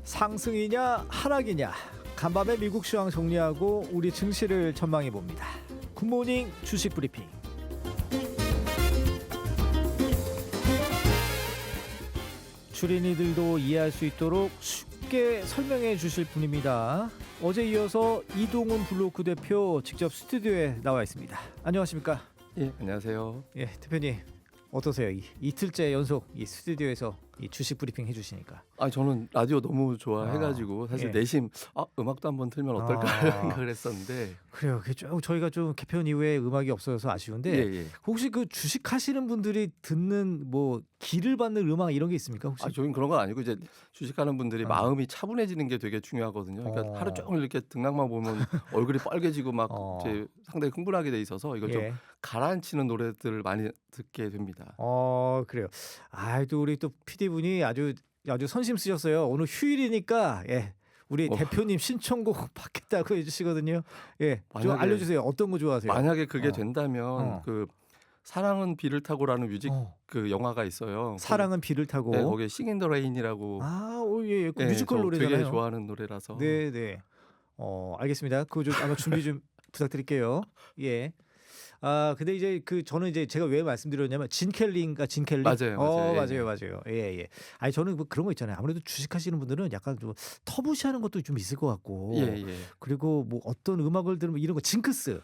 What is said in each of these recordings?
상승이냐 하락이냐 간밤에 미국 시황 정리하고 우리 증시를 전망해 봅니다. 굿모닝 주식 브리핑. 출연이들도 이해할 수 있도록 쉽게 설명해 주실 분입니다. 어제 이어서 이동훈 블로크 대표 직접 스튜디오에 나와 있습니다. 안녕하십니까? 예, 안녕하세요. 예, 대표님 어떠세요? 이틀째 연속 이 스튜디오에서 이 주식 브리핑 해주시니까. 저는 라디오 너무 좋아해가지고 사실 예. 내심 음악도 한번 틀면 어떨까 생각을 했었는데. 그래요. 좀 저희가 좀 개편 이후에 음악이 없어서 아쉬운데 예. 혹시 그 주식 하시는 분들이 듣는 뭐 기를 받는 음악 이런 게 있습니까? 혹시? 저희는 그런 건 아니고 이제 주식하는 분들이 마음이 차분해지는 게 되게 중요하거든요. 그러니까 하루 종일 이렇게 등락만 보면 얼굴이 빨개지고 막 이제 상당히 흥분하게 돼 있어서 이걸 좀 가라앉히는 노래들을 많이 듣게 됩니다. 그래요. 또 우리 또 PD 분이 아주 선심 쓰셨어요. 오늘 휴일이니까 우리 대표님 신청곡 받겠다고 해주시거든요. 좀 알려주세요. 어떤 거 좋아하세요? 만약에 그게 된다면 그 사랑은 비를 타고라는 뮤직 그 영화가 있어요. 사랑은 비를 타고. 네, 거기에 싱 인 더 레인이라고. 그 뮤지컬 노래잖아요. 되게 좋아하는 노래라서. 네. 알겠습니다. 그거 좀 아마 준비 좀 부탁드릴게요. 예. 근데 이제 저는 이제 제가 왜 말씀드렸냐면 진 켈리인가 진 켈리? 맞아요. 맞아요. 예. 저는 뭐 그런 거 있잖아요. 아무래도 주식하시는 분들은 약간 좀 터부시하는 것도 좀 있을 것 같고. 예. 그리고 뭐 어떤 음악을 들으면 이런 거 징크스.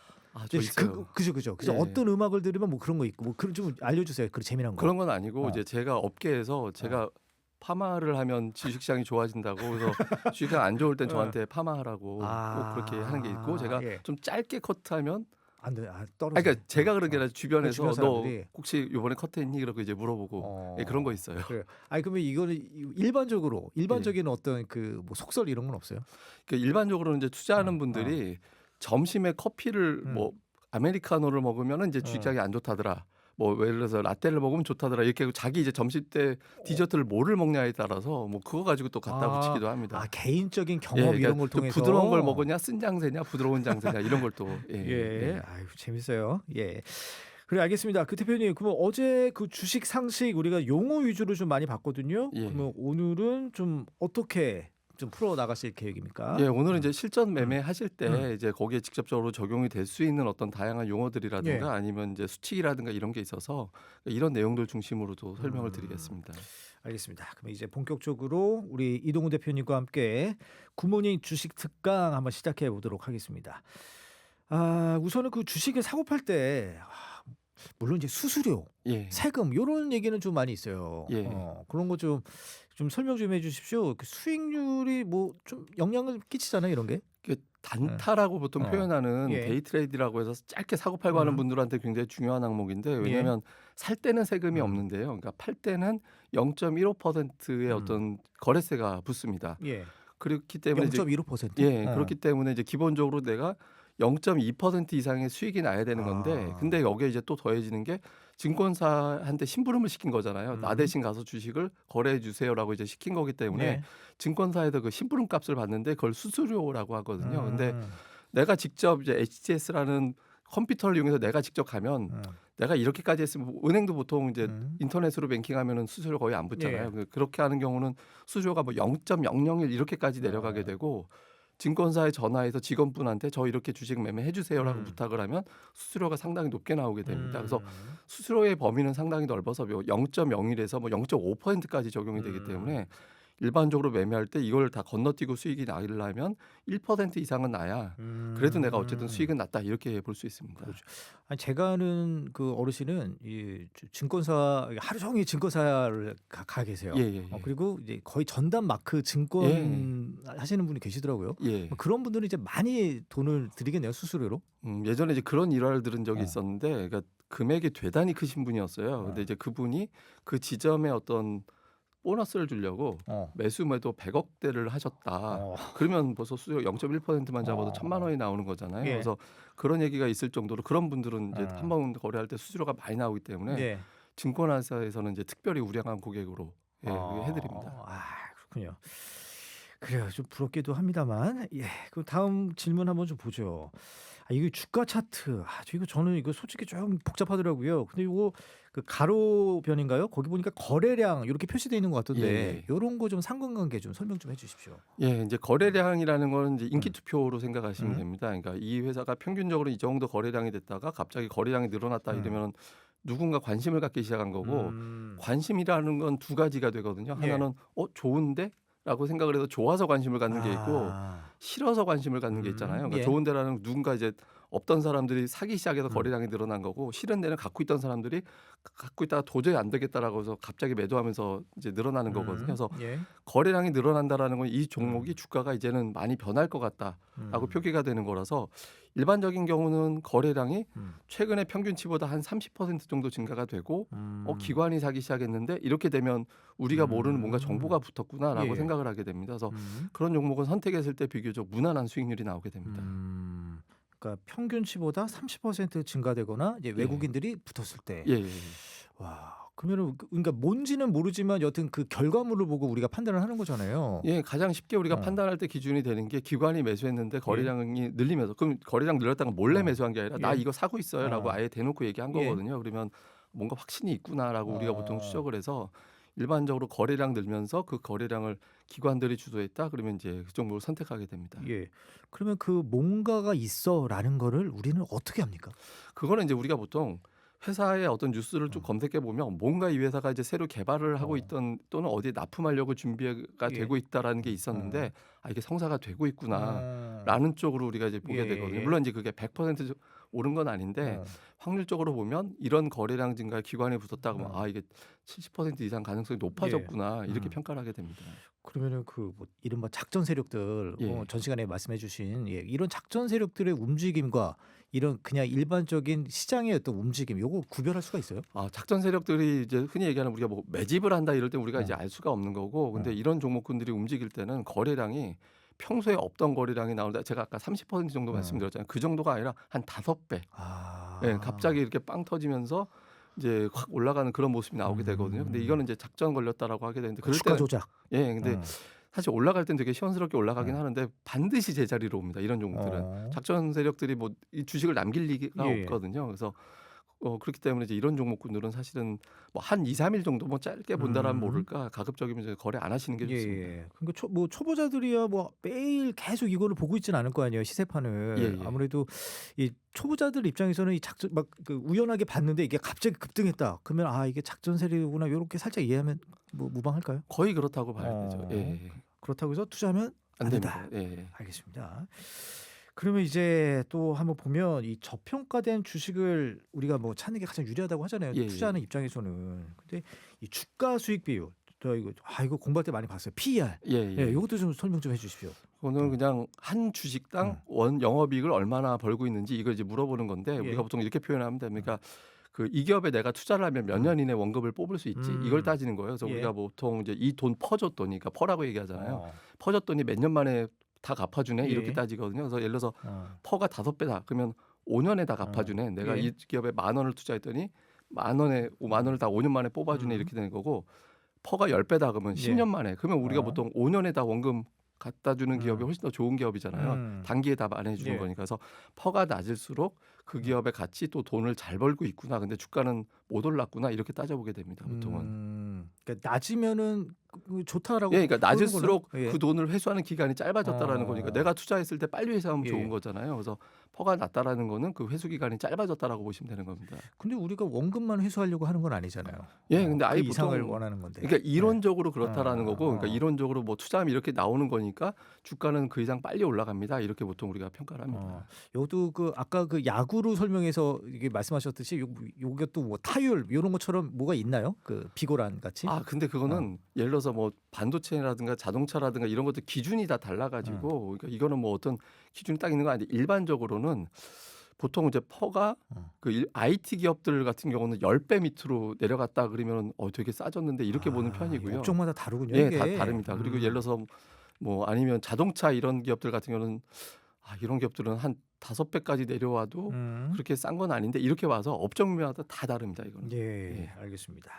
저 있어요. 그죠. 그래서 어떤 음악을 들으면 뭐 그런 거 있고 뭐 그런 좀 알려주세요. 그 재미난 거. 그런 건 아니고 이제 제가 업계에서 제가 파마를 하면 주식시장이 좋아진다고 그래서 주식시장 안 좋을 땐 저한테 파마하라고 꼭 그렇게 하는 게 있고 제가 좀 짧게 커트하면 안 돼. 떨어져. 그러니까 제가 그런 게 아니라 주변에서 너 사람들이. 혹시 이번에 커트했니? 그러고 이제 물어보고 그런 거 있어요. 그래요. 그러면 이거는 일반적인 어떤 그 뭐 속설 이런 건 없어요? 그러니까 일반적으로는 이제 투자하는 분들이 점심에 커피를 뭐 아메리카노를 먹으면은 이제 주식시장이 안 좋다더라. 뭐 예를 들어서 라떼를 먹으면 좋다더라 이렇게 자기 이제 점심 때 디저트를 뭐를 먹냐에 따라서 뭐 그거 가지고 또 갖다 붙이기도 합니다. 개인적인 경험 이런 걸 통해서 부드러운 걸 먹으냐 쓴 장세냐 부드러운 장세냐 이런 걸 또 재밌어요. 그래 알겠습니다. 그 대표님 그러면 어제 그 주식 상식 우리가 용어 위주로 좀 많이 봤거든요. 그러면 오늘은 좀 어떻게 좀 풀어 나가실 계획입니까? 오늘은 이제 실전 매매 하실 때 이제 거기에 직접적으로 적용이 될 수 있는 어떤 다양한 용어들이라든가 아니면 이제 수칙이라든가 이런 게 있어서 이런 내용들 중심으로도 설명을 드리겠습니다. 알겠습니다. 그럼 이제 본격적으로 우리 이동훈 대표님과 함께 굿모닝 주식 특강 한번 시작해 보도록 하겠습니다. 우선은 그 주식을 사고 팔 때 물론 이제 수수료, 세금 이런 얘기는 좀 많이 있어요. 그런 거 좀 설명 좀 해주십시오. 그 수익률이 뭐 좀 영향을 끼치잖아요, 이런 게. 단타라고 보통 표현하는 데이 트레이드라고 해서 짧게 사고 팔고 하는 분들한테 굉장히 중요한 항목인데 왜냐하면 살 때는 세금이 없는데요. 그러니까 팔 때는 0.15%의 어떤 거래세가 붙습니다. 그렇기 때문에 0.15%? 그렇기 때문에 이제 기본적으로 내가 0.2% 이상의 수익이 나야 되는 건데 근데 여기에 이제 또 더해지는 게 증권사한테 심부름을 시킨 거잖아요. 나 대신 가서 주식을 거래해 주세요라고 이제 시킨 거기 때문에 증권사에서 그 심부름 값을 받는데 그걸 수수료라고 하거든요. 근데 내가 직접 이제 HTS라는 컴퓨터를 이용해서 내가 직접 가면 내가 이렇게까지 했으면 은행도 보통 이제 인터넷으로 뱅킹하면은 수수료 거의 안 붙잖아요. 그렇게 하는 경우는 수수료가 뭐 0.001 이렇게까지 내려가게 되고 증권사에 전화해서 직원분한테 저 이렇게 주식 매매해 주세요라고 부탁을 하면 수수료가 상당히 높게 나오게 됩니다. 그래서 수수료의 범위는 상당히 넓어서 0.01에서 뭐 0.5%까지 적용이 되기 때문에 일반적으로 매매할 때 이걸 다 건너뛰고 수익이 나려면 1% 이상은 나야 그래도 내가 어쨌든 수익은 났다 이렇게 볼 수 있습니다. 그렇죠. 제가 아는 그 어르신은 이 증권사 하루 종일 증권사를 가 계세요. 그리고 이제 거의 전담 마크 증권 하시는 분이 계시더라고요. 그런 분들은 이제 많이 돈을 드리겠네요 수수료로. 예전에 이제 그런 일화를 들은 적이 있었는데, 그러니까 금액이 대단히 크신 분이었어요. 근데 이제 그분이 그 지점에 어떤 보너스를 주려고 매수매도 100억대를 하셨다. 그러면 벌써 수수료 0.1%만 잡아도 1,000만 원이 나오는 거잖아요. 그래서 그런 얘기가 있을 정도로 그런 분들은 이제 한 번 거래할 때 수수료가 많이 나오기 때문에 증권회사에서는 이제 특별히 우량한 고객으로 해드립니다. 그렇군요. 그래요. 좀 부럽기도 합니다만. 예. 그럼 다음 질문 한번 좀 보죠. 이거 주가 차트. 이거 저는 이거 솔직히 좀 복잡하더라고요. 근데 이거 그 가로변인가요? 거기 보니까 거래량 이렇게 표시되어 있는 것 같던데 예예. 요런 거 좀 상관관계 좀 설명 좀 해 주십시오. 예. 인제 거래량이라는 거는 인제 인기 음. 투표로 생각하시면 음. 됩니다. 그러니까 이 회사가 평균적으로 이 정도 거래량이 됐다가 갑자기 거래량이 늘어났다 음. 이러면은 누군가 관심을 갖기 시작한 거고 음. 관심이라는 건 두 가지가 되거든요. 예. 하나는 '어 좋은데?'라고 생각을 해서 좋아서 관심을 갖는 게 있고 아. 싫어서 관심을 갖는 게 있잖아요. 그러니까 예. 좋은 데라는 누군가 이제 없던 사람들이 사기 시작해서 음. 거래량이 늘어난 거고 싫은 데는 갖고 있던 사람들이 갖고 있다가 도저히 안 되겠다라고 해서 갑자기 매도하면서 이제 늘어나는 거거든요. 그래서 예. 거래량이 늘어난다라는 건 이 종목이 음. 주가가 이제는 많이 변할 것 같다라고 음. 표기가 되는 거라서 일반적인 경우는 거래량이 음. 최근의 평균치보다 한 30% 정도 증가가 되고 음. 기관이 사기 시작했는데 이렇게 되면 우리가 모르는 뭔가 정보가 음. 붙었구나라고 예예. 생각을 하게 됩니다. 그래서 음. 그런 종목은 선택했을 때 비교적 무난한 수익률이 나오게 됩니다. 음. 그러니까 평균치보다 30% 증가되거나 이제 예. 외국인들이 붙었을 때. 예예예. 와. 그러면은 그러니까 뭔지는 모르지만 여튼 그 결과물을 보고 우리가 판단을 하는 거잖아요. 예, 가장 쉽게 우리가 어. 판단할 때 기준이 되는 게 기관이 매수했는데 예. 거래량이 늘리면서 그럼 거래량 늘렸다는 건 몰래 어. 매수한 게 아니라 "나 예. 이거 사고 있어요."라고 어. 아예 대놓고 얘기한 예. 거거든요. 그러면 뭔가 확신이 있구나라고 우리가 보통 어. 추적을 해서 일반적으로 거래량 늘면서 그 거래량을 기관들이 주도했다 그러면 이제 그 종목을 선택하게 됩니다. 예. 그러면 그 "뭔가가 있어."라는 거를 우리는 어떻게 합니까? 그거는 이제 우리가 보통 회사의 어떤 뉴스를 쭉 음. 검색해 보면 뭔가 이 회사가 이제 새로 개발을 하고 어. 있던 또는 어디에 납품하려고 준비가 예. 되고 있다라는 게 어. 있었는데 이게 성사가 되고 어. 있구나라는 쪽으로 우리가 이제 보게 되거든요. 예예예. 물론 이제 그게 100% 오른 건 아닌데 어. 확률적으로 보면 이런 거래량 증가에 기관이 붙었다 그러면 어. 이게 70% 이상 가능성이 예. 높아졌구나 이렇게 음. 평가를 하게 됩니다. 그러면은 그 뭐 이른바 작전 세력들 예. 전 시간에 말씀해 주신 이런 작전 세력들의 움직임과 이런 그냥 일반적인 시장의 어떤 움직임 요거 구별할 수가 있어요? 작전 세력들이 이제 흔히 얘기하는 우리가 뭐 매집을 한다 이럴 때 우리가 이제 어. 알 수가 없는 거고 근데 어. 이런 종목군들이 움직일 때는 거래량이 평소에 없던 거래량이 나오는데 제가 아까 30% 정도 어. 말씀드렸잖아요. 그 정도가 아니라 한 5배. 예, 갑자기 아. 이렇게 빵 터지면서 이제 확 올라가는 그런 모습이 나오게 되거든요. 근데 음. 이거는 이제 작전 걸렸다라고 하게 되는데 그 그럴 주가 때는 조작. 근데 어. 사실 올라갈 땐 되게 시원스럽게 올라가긴 어. 하는데 반드시 제자리로 옵니다. 이런 종목들은. 어. 작전 세력들이 뭐 이 주식을 남길 리가 예예. 없거든요. 그래서 그렇기 때문에 이제 이런 종목군들은 사실은 뭐 한 2-3일 정도 뭐 짧게 본다라면 음. 모를까 가급적이면 이제 거래 안 하시는 게 좋습니다. 예예. 그러니까 초보자들이야 뭐 매일 계속 이거를 보고 있지는 않을 거 아니에요, 시세판을. 예예. 아무래도 이 초보자들 입장에서는 이 작전 막 그 우연하게 봤는데 이게 갑자기 급등했다. 그러면 이게 작전 세력이구나 요렇게 살짝 이해하면 뭐 무방할까요? 거의 그렇다고 봐야 되죠. 어. 예. 그렇다고 해서 투자하면 안 안 됩니다. 된다. 예. 알겠습니다. 그러면 이제 또 한번 보면 이 저평가된 주식을 우리가 뭐 찾는 게 가장 유리하다고 하잖아요, 예예. 투자하는 입장에서는. 근데 이 주가 수익 비율 저 이거 공부할 때 많이 봤어요. PER. 예예. 요것도 좀 설명 좀 해 주십시오. 그거는 그냥 한 주식당 원 영업이익을 얼마나 벌고 있는지 이걸 이제 물어보는 건데 예. 우리가 보통 이렇게 표현하면 됩니까? 그 이 기업에 내가 투자를 하면 몇 년 이내 원금을 뽑을 수 있지 이걸 따지는 거예요. 그래서 예. 우리가 보통 이제 이 돈 퍼줬더니 그러니까 퍼라고 얘기하잖아요. 어. 퍼줬더니 몇 년 만에 다 갚아주네 이렇게 예. 따지거든요. 그래서 예를 들어서 어. 퍼가 5배다. 그러면 5년에 다 갚아주네. 내가 예. 이 기업에 10,000원을 투자했더니 10,000원을 다 5년 만에 뽑아주네 이렇게 되는 거고 퍼가 10배다 그러면 예. 10년 만에 그러면 우리가 어. 보통 5년에 다 원금 갖다 주는 기업이 훨씬 더 좋은 기업이잖아요. 단기에 다 마련해 주는 예. 거니까. 그래서 퍼가 낮을수록 그 기업의 가치 또 돈을 잘 벌고 있구나. 근데 주가는 못 올랐구나. 이렇게 따져보게 됩니다. 보통은. 그러니까 낮으면은 좋다라고 예, 그러니까 보는 낮을수록 거네요? 예. 그 돈을 회수하는 기간이 짧아졌다라는 거니까 어. 내가 투자했을 때 빨리 회수하면 예. 좋은 거잖아요. 그래서 퍼가 낮다라는 거는 그 회수 기간이 짧아졌다라고 보시면 되는 겁니다. 근데 우리가 원금만 회수하려고 하는 건 아니잖아요. 예, 근데 그 아예 이상을 보통 원하는 건데. 그러니까 이론적으로 그렇다라는 어, 거고, 그러니까 어. 이론적으로 뭐 투자하면 이렇게 나오는 거니까 주가는 그 이상 빨리 올라갑니다. 이렇게 보통 우리가 평가를 합니다. 요것도 그 아까 그 야구로 설명해서 이게 말씀하셨듯이 요것도 뭐 타율 요런 것처럼 뭐가 있나요? 그 비고란 같이? 근데 그거는 예를 들어서 뭐 반도체라든가 자동차라든가 이런 것들 기준이 다 달라가지고, 그러니까 이거는 뭐 어떤 기준이 딱 있는 거 아닌데 일반적으로는 보통 이제 퍼가 그 IT 기업들 같은 경우는 10배 밑으로 내려갔다 그러면 되게 싸졌는데 이렇게 보는 편이고요. 업종마다 다르군요, 예, 이게. 다 다릅니다. 그리고 예를 들어서 뭐 아니면 자동차 이런 기업들 같은 경우는 이런 기업들은 한 5배까지 내려와도 그렇게 싼 건 아닌데 이렇게 와서 업종마다 다 다릅니다. 이거는. 예, 예. 알겠습니다.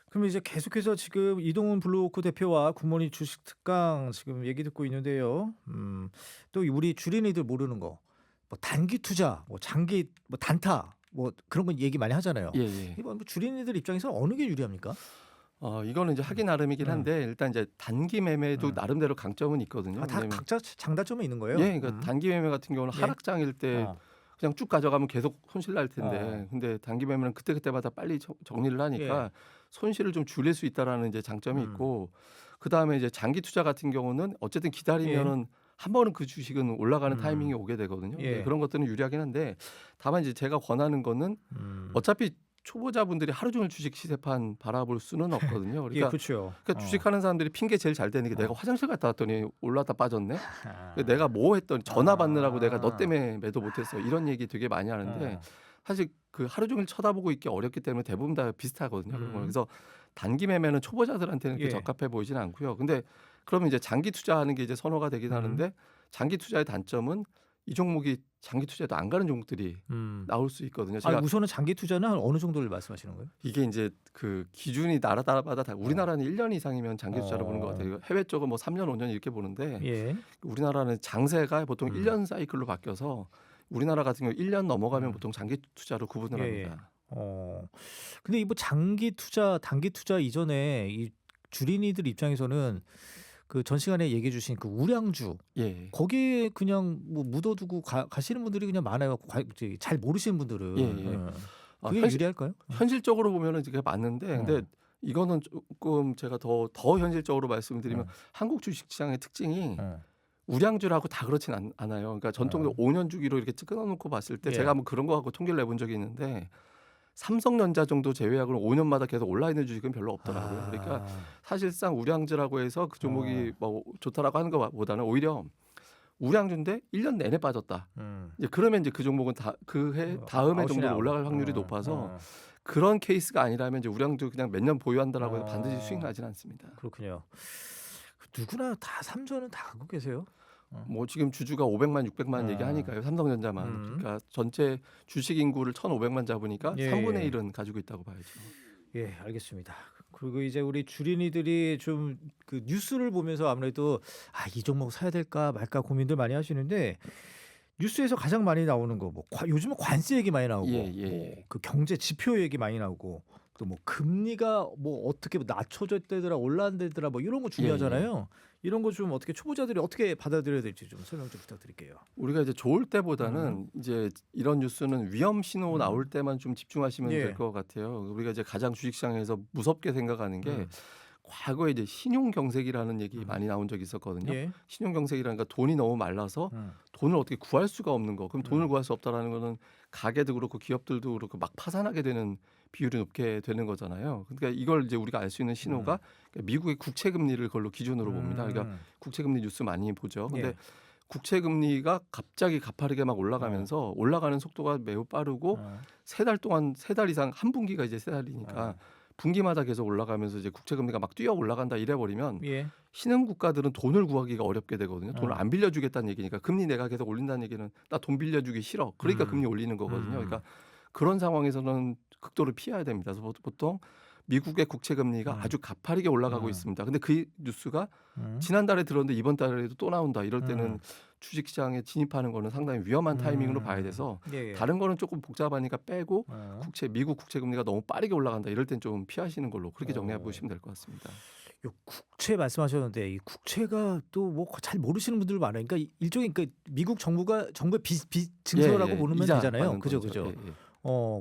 그럼 이제 계속해서 지금 이동훈 블루오크 대표와 굿모닝 주식 특강 지금 얘기 듣고 있는데요. 또 우리 주린이들 모르는 거, 뭐 단기 투자, 뭐 장기, 뭐 단타, 뭐 그런 건 얘기 많이 하잖아요. 예예. 이번 주린이들 입장에서 어느 게 유리합니까? 이거는 이제 하기 나름이긴 음, 한데 일단 이제 단기 매매도 음. 나름대로 강점은 있거든요. 다 왜냐면 각자 장단점이 있는 거예요? 그러니까 단기 매매 같은 경우는 예. 하락장일 때 어, 그냥 쭉 가져가면 계속 손실 날 텐데 어, 근데 단기 매매는 그때그때마다 빨리 정리를 예. 하니까 손실을 좀 줄일 수 있다라는 이제 장점이 음, 있고 그다음에 이제 장기 투자 같은 경우는 어쨌든 예. 기다리면은 한 번은 그 주식은 올라가는 타이밍이 음, 오게 되거든요. 네, 예. 그런 것들은 유리하긴 한데 다만 이제 제가 권하는 거는 음. 어차피 초보자분들이 하루 종일 주식 시세판 바라볼 수는 없거든요. 예, 그러니까 그렇죠. 주식하는 사람들이 핑계 제일 잘 대는 게 내가 어. 화장실 갔다 왔더니 올랐다 빠졌네. 아, 내가 뭐 했더니 전화 받느라고 내가 너 아, 때문에 매도 못했어. 이런 얘기 되게 많이 하는데 어, 사실 그 하루 종일 쳐다보고 있기 어렵기 때문에 대부분 다 비슷하거든요. 그런 거. 음, 그래서 단기 매매는 초보자들한테는 그렇게 예. 적합해 보이지는 않고요. 근데 그러면 이제 장기 투자하는 게 이제 선호가 되긴 음, 하는데 장기 투자의 단점은 이 종목이 장기 투자에도 안 가는 종목들이 음. 나올 수 있거든요. 아, 제가 우선은 장기 투자는 어느 정도를 말씀하시는 거예요? 이게 이제 그 기준이 나라마다 다 우리나라는 1년 이상이면 장기 투자를 보는 것 어, 같아요. 해외 쪽은 뭐 3년, 5년 이렇게 보는데 예. 우리나라는 장세가 보통 음, 1년 사이클로 바뀌어서 우리나라 같은 경우 1년 넘어가면 음, 보통 장기 투자로 구분을 예, 예. 합니다. 근데 이 뭐 장기 투자, 단기 투자 이전에 이 주린이들 입장에서는 그 전 시간에 얘기해 주신 그 우량주 예. 거기에 그냥 뭐 묻어두고 가시는 분들이 그냥 많아요. 이제 잘 모르시는 분들은. 예, 예. 예. 아, 그게 유리할까요? 현실적으로 보면은 그게 맞는데 근데 어, 이거는 조금 제가 더 현실적으로 말씀드리면 어, 한국 주식 시장의 특징이 어, 우량주라고 다 그렇진 않아요. 그러니까 전통적으로 어. 5년 주기로 이렇게 끊어놓고 봤을 때 예. 제가 한번 그런 거 갖고 통계를 내본 적이 있는데 삼성전자 정도 제외하고는 5년마다 계속 올라 있는 주식은 별로 없더라고요. 그러니까 아, 사실상 우량주라고 해서 그 종목이 어, 뭐 좋다라고 하는 것보다는 오히려 우량주인데 1년 내내 빠졌다. 음. 이제 그러면 이제 그 종목은 그 해 다음 해 아웃이네, 정도로 아웃. 올라갈 확률이 높아서 어, 그런 케이스가 아니라면 이제 우량주 그냥 몇 년 보유한다라고 해서 반드시 수익 어, 나진 않습니다. 그렇군요. 누구나 다 삼전은 다 갖고 계세요. 어. 뭐 지금 주주가 500만, 600만 어, 얘기하니까요. 삼성전자만. 그러니까 전체 주식 인구를 1,500만 잡으니까 예, 3분의 예. 1은 가지고 있다고 봐야죠. 예, 알겠습니다. 그리고 이제 우리 주린이들이 좀 그 뉴스를 보면서 아무래도 이 종목 사야 될까 말까 고민들 많이 하시는데 뉴스에서 가장 많이 나오는 거 뭐 요즘은 관세 얘기 많이 나오고 예, 예, 뭐 예. 그 경제 지표 얘기 많이 나오고 또 뭐 금리가 뭐 어떻게 낮춰졌대더라 올랐대더라 뭐 이런 거 예, 예. 중요하잖아요. 이런 거 좀 어떻게 초보자들이 어떻게 받아들여야 될지 좀 설명 좀 부탁드릴게요. 우리가 이제 좋을 음, 때보다는 이제 이런 뉴스는 위험 신호 나올 음, 때만 좀 집중하시면 될 예, 것 같아요. 우리가 이제 가장 주식시장에서 무섭게 생각하는 게 음, 과거에 이제 신용 경색이라는 얘기 음, 많이 나온 적이 있었거든요. 예, 신용 경색이라는 게 돈이 너무 말라서 음, 돈을 어떻게 구할 수가 없는 거. 그럼 돈을 음, 구할 수 없다라는 거는 가게도 그렇고 기업들도 그렇고 막 파산하게 되는 비율이 높게 되는 거잖아요. 그러니까 이걸 이제 우리가 알 수 있는 신호가 음, 그러니까 미국의 국채 금리를 그걸로 기준으로 봅니다. 그러니까 음, 국채 금리 뉴스 많이 보죠. 근데 예, 국채 금리가 갑자기 가파르게 막 어, 올라가면서 올라가는 속도가 매우 빠르고 어, 세 달 이상 한 분기가 이제 세 달이니까 어, 분기마다 계속 올라가면서 이제 국채 금리가 막 뛰어 올라간다 이래 버리면 예, 신흥 국가들은 돈을 구하기가 어렵게 되거든요. 돈을 어, 안 빌려주겠다는 얘기니까 금리 내가 계속 올린다는 얘기는 나 돈 빌려주기 싫어. 그러니까 금리 음, 올리는 거거든요. 그러니까 음, 그런 상황에서는 극도로 피해야 됩니다. 그래서 보통 미국의 국채 금리가 음, 아주 가파르게 올라가고 음, 있습니다. 근데 그 뉴스가 음, 지난달에 들었는데 이번 달에도 또 나온다. 이럴 때는 음, 주식시장에 진입하는 거는 상당히 위험한 타이밍으로 봐야 돼서 예, 예, 다른 거는 조금 복잡하니까 빼고 어, 미국 국채 금리가 너무 빠르게 올라간다. 이럴 땐 좀 피하시는 걸로 그렇게 정리해 어. 보시면 될 것 같습니다. 요 국채 말씀하셨는데 이 국채가 또 뭐 잘 모르시는 분들 많아요. 그러니까 일종의 그 미국 정부의 빚 예, 증서라고 예. 보면 이자 되잖아요. 받는 그죠, 돈이죠. 그죠. 예, 예.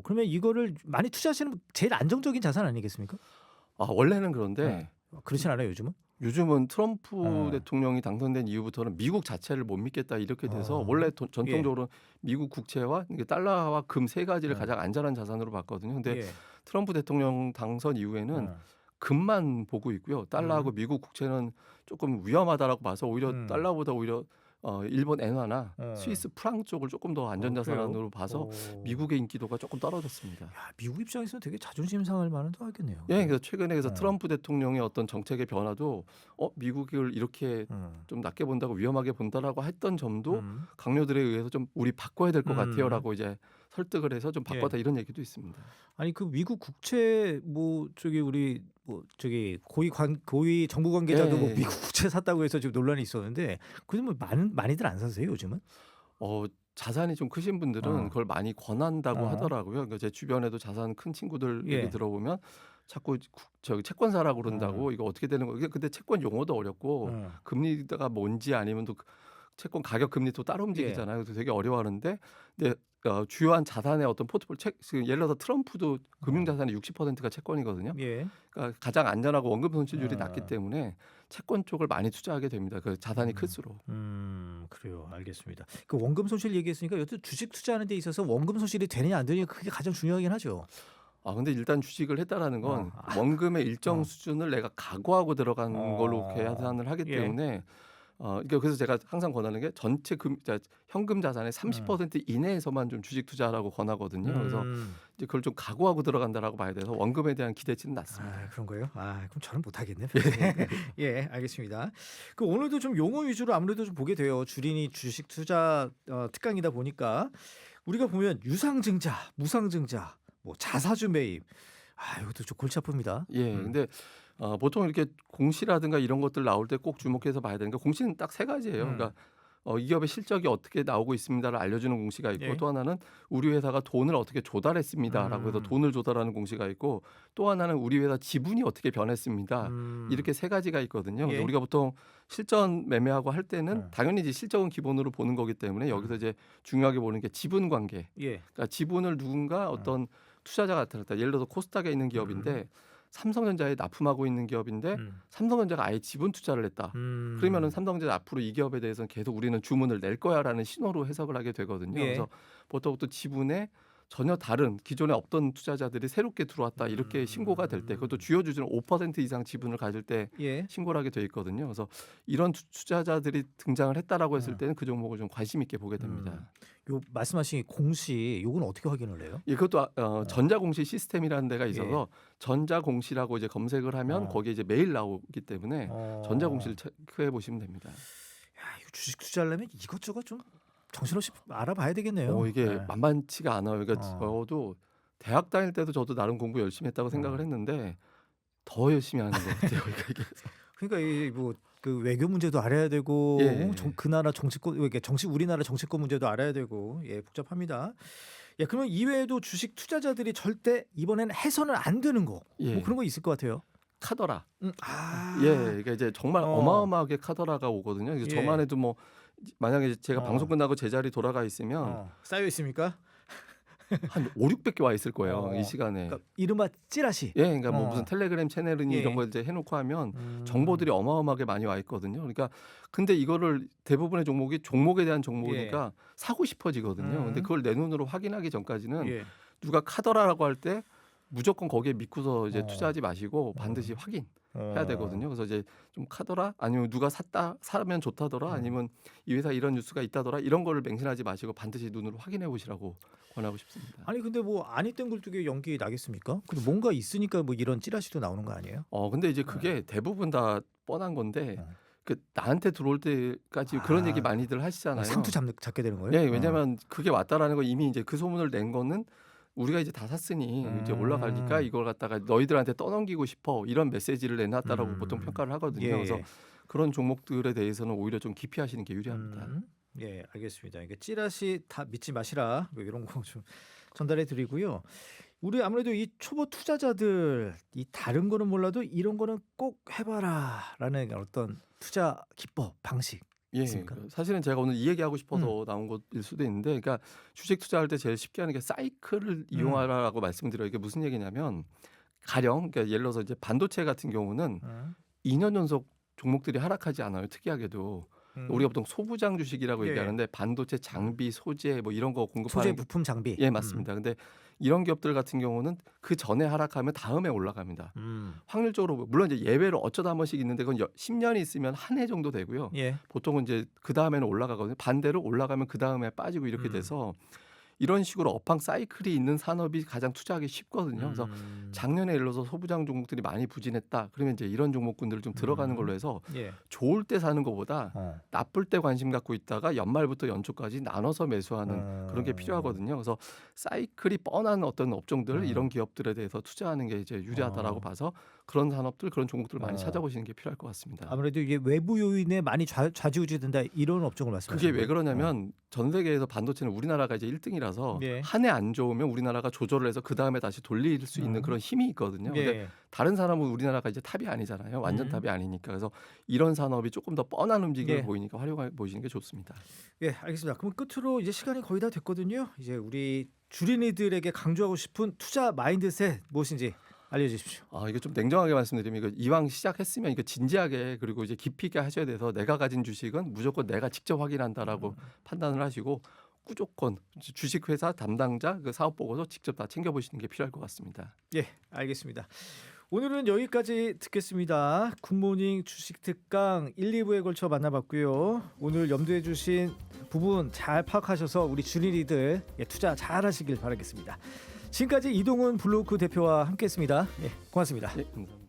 그러면 이거를 많이 투자하시는 제일 안정적인 자산 아니겠습니까? 원래는 네. 그런데 그렇진 않아요, 요즘은? 요즘은 트럼프 어, 대통령이 당선된 이후부터는 미국 자체를 못 믿겠다 이렇게 돼서 어, 원래 예, 전통적으로 미국 국채와 이게 달러와 금 세 가지를 어, 가장 안전한 자산으로 봤거든요. 근데 예, 트럼프 대통령 당선 이후에는 어, 금만 보고 있고요. 달러하고 미국 국채는 조금 위험하다라고 봐서 오히려 음, 달러보다 오히려 일본 엔화나 어, 스위스 프랑 쪽을 조금 더 그래요? 안전자산으로 봐서 미국의 인기도가 조금 떨어졌습니다. 야, 미국 입장에서는 되게 자존심 상할 만도 하겠네요. 예, 그래서 최근에 그래서 어, 트럼프 대통령의 어떤 정책의 변화도 미국을 이렇게 좀 낮게 본다고 위험하게 본다라고 했던 점도 음, 강요들에 의해서 좀 우리 바꿔야 될 것 음, 같아요라고 이제 설득을 해서 좀 예. 바꿨다 이런 얘기도 있습니다. 아니 그 미국 국채 뭐 저기 우리 뭐 저기 고위 정부 관계자도 뭐 예. 미국 국채 샀다고 해서 지금 논란이 있었는데 그뭐 많이들 안 사세요 요즘은? 어 자산이 좀 크신 분들은 어. 그걸 많이 권한다고 어. 하더라고요. 그러니까 제 주변에도 자산 큰 친구들 얘기 예. 들어보면 자꾸 저기 채권 사라고 어. 그런다고 이거 어떻게 되는 거예요? 근데 채권 용어도 어렵고 어. 금리가 뭔지 아니면 또 채권 가격 금리 또 따로 예. 움직이잖아요. 그래서 되게 어려워하는데 근데 주요한 자산의 어떤 포트폴리오 지금 예를 들어서 트럼프도 금융 자산의 60%가 채권이거든요. 예. 그러니까 가장 안전하고 원금 손실률이 낮기 어. 때문에 채권 쪽을 많이 투자하게 됩니다. 그 자산이 클수록. 그래요. 알겠습니다. 그 원금 손실 얘기했으니까 여튼 주식 투자하는 데 있어서 원금 손실이 되느냐 안 되느냐 그게 가장 중요하긴 하죠. 근데 일단 주식을 했다라는 건 어. 원금의 일정 어. 수준을 내가 각오하고 들어간 걸로 어. 계산을 하기 예. 때문에 그러니까 그래서 제가 항상 권하는 게 전체 현금 자산의 30% 이내에서만 좀 주식 투자하라고 권하거든요. 그래서 이제 그걸 좀 각오하고 들어간다라고 봐야 돼서 원금에 대한 기대치는 낮습니다. 아, 그런 거예요? 아, 그럼 저는 못 하겠네요. 예. 예, 알겠습니다. 그 오늘도 좀 용어 위주로 아무래도 좀 보게 돼요. 주린이 주식 투자 특강이다 보니까 우리가 보면 유상증자, 무상증자, 뭐 자사주 매입. 아, 이것도 좀 골치 아픕니다. 예. 근데 보통 이렇게 공시라든가 이런 것들 나올 때 꼭 주목해서 봐야 되는 게 공시는 딱 세 가지예요. 그러니까 이 기업의 실적이 어떻게 나오고 있습니다를 알려주는 공시가 있고 예. 또 하나는 우리 회사가 돈을 어떻게 조달했습니다라고 해서 돈을 조달하는 공시가 있고 또 하나는 우리 회사 지분이 어떻게 변했습니다. 이렇게 세 가지가 있거든요. 근데 예. 우리가 보통 실전 매매하고 할 때는 어. 당연히 이제 실적은 기본으로 보는 거기 때문에 여기서 이제 중요하게 보는 게 지분 관계. 예. 그러니까 지분을 누군가 어떤 투자자가 나타났다. 예를 들어서 코스닥에 있는 기업인데 삼성전자에 납품하고 있는 기업인데 삼성전자가 아예 지분 투자를 했다. 그러면은 삼성전자 앞으로 이 기업에 대해서는 계속 우리는 주문을 낼 거야라는 신호로 해석을 하게 되거든요. 예. 그래서 보통 또 지분에 전혀 다른 기존에 없던 투자자들이 새롭게 들어왔다 이렇게 신고가 될 때 그것도 주요 주주는 5% 이상 지분을 가질 때 예. 신고를 하게 돼 있거든요. 그래서 이런 투자자들이 등장을 했다라고 했을 때는 그 종목을 좀 관심 있게 보게 됩니다. 요 말씀하신 공시 요건 어떻게 확인을 해요? 예, 그것도 전자공시 시스템이라는 데가 있어서 예. 전자공시라고 이제 검색을 하면 거기에 이제 매일 나오기 때문에 전자공시를 체크해 보시면 됩니다. 야, 이거 주식 투자하려면 이것저것 좀 정신없이 알아봐야 되겠네요. 이게 네. 만만치가 않아요. 그러니까 어. 저도 대학 다닐 때도 저도 나름 공부 열심히 했다고 생각을 했는데 더 열심히 하는 것 같아요. 그러니까 이 뭐 그 외교 문제도 알아야 되고 예. 그 나라 정치권 이렇게 우리나라 정치권 문제도 알아야 되고 예, 복잡합니다. 예, 그러면 이외에도 주식 투자자들이 절대 이번에는 해서는 안 되는 거. 예. 뭐 그런 거 있을 것 같아요. 카더라. 아. 예, 그러니까 이제 정말 어. 어마어마하게 카더라가 오거든요. 그래서 예. 저만 해도 뭐 만약에 제가 어. 방송 끝나고 제자리 돌아가 있으면 쌓여 있습니까? 한 5-600개 와 있을 거예요. 이 시간에. 그러니까 이른바 찌라시. 예, 그러니까 뭐 어. 무슨 텔레그램 채널이니 예. 이런 걸 이제 해놓고 하면 정보들이 어마어마하게 많이 와 있거든요. 그러니까 근데 이거를 대부분의 종목이 종목에 대한 정보니까 사고 싶어지거든요. 근데 그걸 내 눈으로 확인하기 전까지는 예. 누가 카더라라고 할 때 무조건 거기에 믿고서 이제 어. 투자하지 마시고 반드시 확인해야 어. 되거든요. 그래서 이제 좀 카더라 아니면 누가 사면 좋다더라 아니면 이 회사 이런 뉴스가 있다더라 이런 거를 맹신하지 마시고 반드시 눈으로 확인해 보시라고 권하고 싶습니다. 아니 근데 뭐 아니 땐 굴뚝에 연기 나겠습니까? 근데 뭔가 있으니까 뭐 이런 찌라시도 나오는 거 아니에요? 근데 이제 그게 대부분 다 뻔한 건데 그 나한테 들어올 때까지 그런 얘기 많이들 하시잖아요. 상투 잡게 되는 거예요? 네, 왜냐하면 그게 왔다라는 거 이미 이제 그 소문을 낸 거는 우리가 이제 다 샀으니 이제 올라가니까 이걸 갖다가 너희들한테 떠넘기고 싶어 이런 메시지를 내놨다라고 보통 평가를 하거든요. 예. 그래서 그런 종목들에 대해서는 오히려 좀 기피하시는 게 유리합니다. 예, 알겠습니다. 이게 찌라시 다 믿지 마시라 뭐 이런 거 좀 전달해 드리고요. 우리 아무래도 이 초보 투자자들 이 다른 거는 몰라도 이런 거는 꼭 해봐라라는 어떤 투자 기법 방식 예, 있습니까? 사실은 제가 오늘 이 얘기하고 싶어서 나온 것일 수도 있는데, 그러니까 주식 투자할 때 제일 쉽게 하는 게 사이클을 이용하라고 말씀드려요. 이게 무슨 얘기냐면 가령 그러니까 예를 들어서 이제 반도체 같은 경우는 2년 연속 종목들이 하락하지 않아요. 특이하게도 우리가 보통 소부장 주식이라고 예. 얘기하는데 반도체 장비, 소재 뭐 이런 거 소재 공급하는 부품 장비. 예, 맞습니다. 근데 이런 기업들 같은 경우는 그 전에 하락하면 다음에 올라갑니다. 확률적으로 물론 이제 예외로 어쩌다 한 번씩 있는데 그건 10년이 있으면 한 해 정도 되고요. 예. 보통은 이제 그 다음에는 올라가거든요. 반대로 올라가면 그 다음에 빠지고 이렇게 돼서 이런 식으로 업황 사이클이 있는 산업이 가장 투자하기 쉽거든요. 그래서 작년에 예를 들어서 소부장 종목들이 많이 부진했다. 그러면 이제 이런 종목군들을 좀 들어가는 걸로 해서 예. 좋을 때 사는 것보다 어. 나쁠 때 관심 갖고 있다가 연말부터 연초까지 나눠서 매수하는 그런 게 어. 필요하거든요. 그래서 사이클이 뻔한 어떤 업종들 음. 이런 기업들에 대해서 투자하는 게 이제 유리하다라고 어. 봐서 그런 산업들 그런 종목들을 많이 어. 찾아보시는 게 필요할 것 같습니다. 아무래도 이게 외부 요인에 많이 좌지우지된다 이런 업종을 그게 말씀하시는 왜 거예요? 그러냐면 전 세계에서 반도체는 우리나라가 이제 1등이라서 예. 한 해 안 좋으면 우리나라가 조절을 해서 그 다음에 다시 돌릴 수 있는 그런 힘이 있거든요. 근데 예. 다른 산업은 우리나라가 이제 탑이 아니잖아요. 완전 음. 탑이 아니니까. 그래서 이런 산업이 조금 더 뻔한 움직임을 예. 보이니까 활용해 보시는 게 좋습니다. 예, 알겠습니다. 그럼 끝으로 이제 시간이 거의 다 됐거든요. 이제 우리 주린이들에게 강조하고 싶은 투자 마인드셋 무엇인지 알려주십시오. 아, 이거 좀 냉정하게 말씀드리면 이거 이왕 시작했으면 이거 진지하게 그리고 이제 깊이 있게 하셔야 돼서 내가 가진 주식은 무조건 내가 직접 확인한다라고 판단을 하시고 무조건 주식 회사 담당자 그 사업 보고서 직접 다 챙겨 보시는 게 필요할 것 같습니다. 예, 알겠습니다. 오늘은 여기까지 듣겠습니다. 굿모닝 주식 특강 1, 2부에 걸쳐 만나봤고요. 오늘 염두에 주신 부분 잘 파악하셔서 우리 주린이들 투자 잘 하시길 바라겠습니다. 지금까지 이동훈 블로크 대표와 함께했습니다. 예, 고맙습니다. 예, 감사합니다.